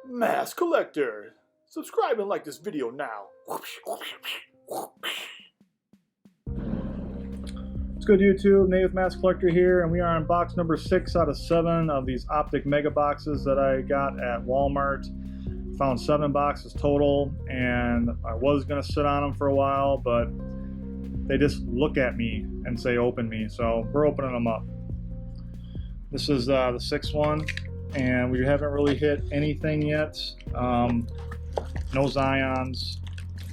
Mass Collector. Subscribe and like this video now. What's good, YouTube? Native Mass Collector here, and we are on box number 6 out of 7 of these Optic Mega Boxes that I got at Walmart. Found 7 boxes total, and I was going to sit on them for a while, but they just look at me and say open me, so we're opening them up. This is the 6th one, and we haven't really hit anything yet. No Zions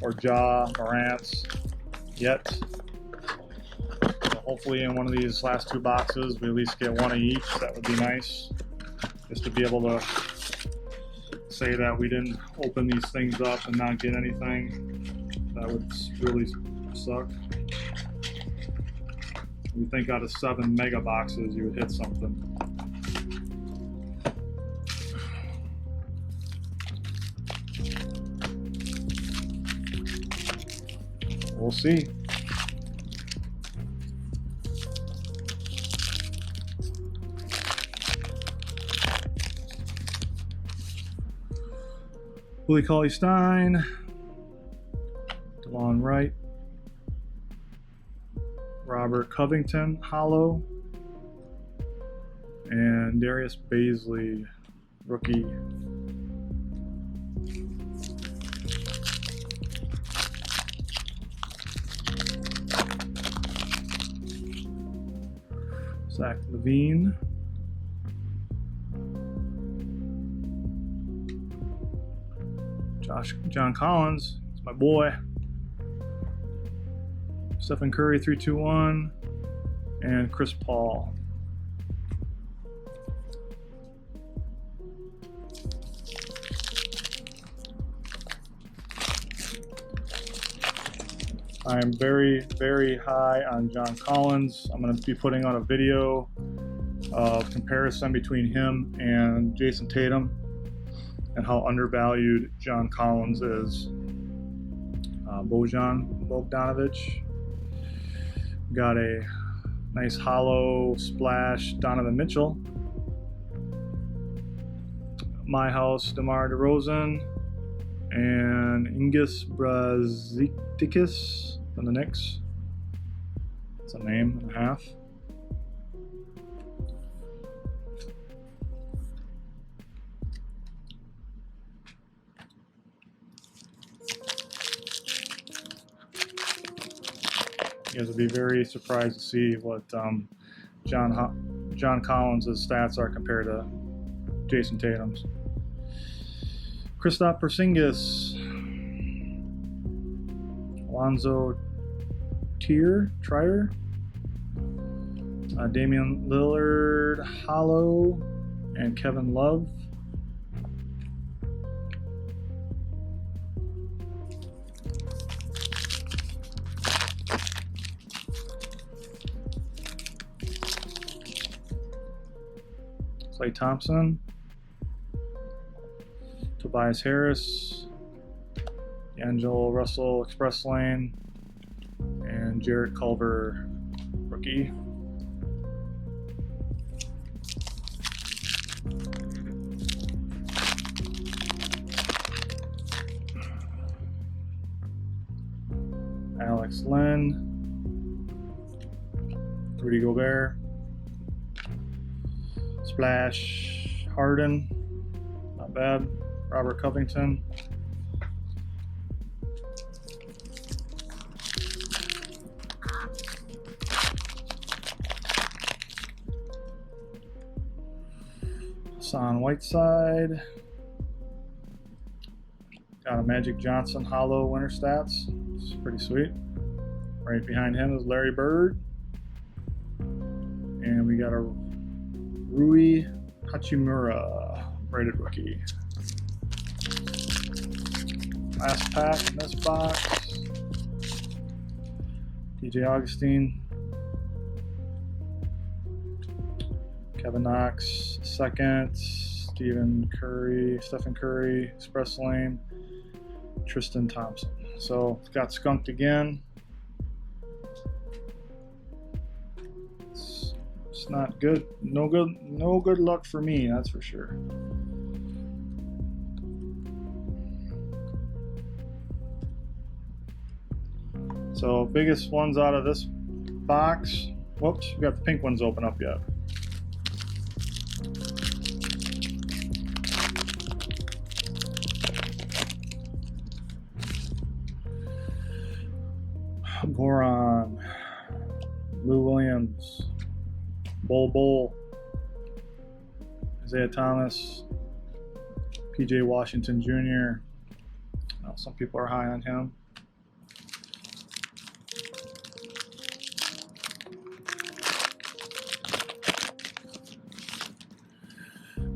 or Jaw Morants yet. So hopefully in one of these last 2 boxes we at least get one of each. That would be nice, just to be able to say that we didn't open these things up and not get anything. That would really suck. You think out of 7 mega boxes you would hit something. We'll see. Willie Cauley-Stein, DeLon Wright, Robert Covington, Hollow, and Darius Baisley, rookie. Zach Levine, John Collins, it's my boy. Stephen Curry 321, and Chris Paul. I'm very, very high on John Collins. I'm going to be putting on a video of comparison between him and Jason Tatum and how undervalued John Collins is. Bojan Bogdanovic. Got a nice hollow splash Donovan Mitchell. My House DeMar DeRozan and Ingis Brazikakis from the Knicks. That's a name and a half. You guys would be very surprised to see what John Collins' stats are compared to Jason Tatum's. Kristaps Porzingis, Alonzo Trier, Damian Lillard, Hollow, and Kevin Love. Klay Thompson, Tobias Harris, D'Angelo Russell Express Lane, and Jarrett Culver, rookie. Alex Len, Rudy Gobert, Splash Harden, not bad. Robert Covington. Hassan Whiteside. Got a Magic Johnson Hollow Winter Stats. It's pretty sweet. Right behind him is Larry Bird. And we got a Rui Hachimura rated rookie. Last pack in this box. DJ Augustine. Kevin Knox, second. Stephen Curry, Express Lane. Tristan Thompson. So it's got skunked again. It's not good. No good luck for me, that's for sure. So biggest ones out of this box. Whoops, we got the pink ones open up yet. Goron, Lou Williams, Bull, Isaiah Thomas, PJ Washington Jr. Now, some people are high on him.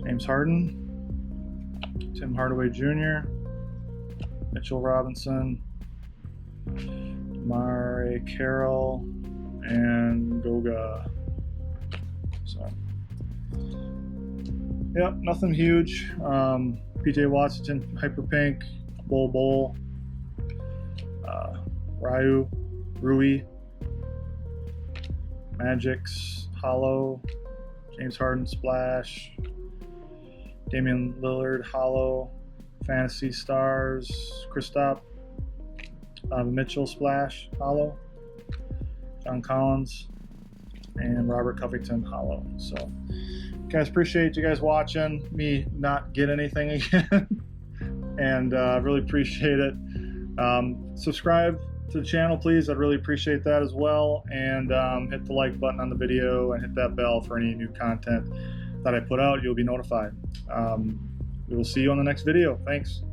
James Harden, Tim Hardaway Jr., Mitchell Robinson, Mare Carroll, and Goga. So, yep, nothing huge. PJ Washington, Hyper Pink, Bull, Rui, Magic's Hollow, James Harden Splash, Damian Lillard Hollow, Fantasy Stars, Kristaps, Mitchell Splash Hollow, John Collins, and Robert Covington Hollow. So, guys, appreciate you guys watching me not get anything again, and really appreciate it. Subscribe to the channel, please. I'd really appreciate that as well, and hit the like button on the video and hit that bell for any new content that I put out. You'll be notified. We will see you on the next video. Thanks.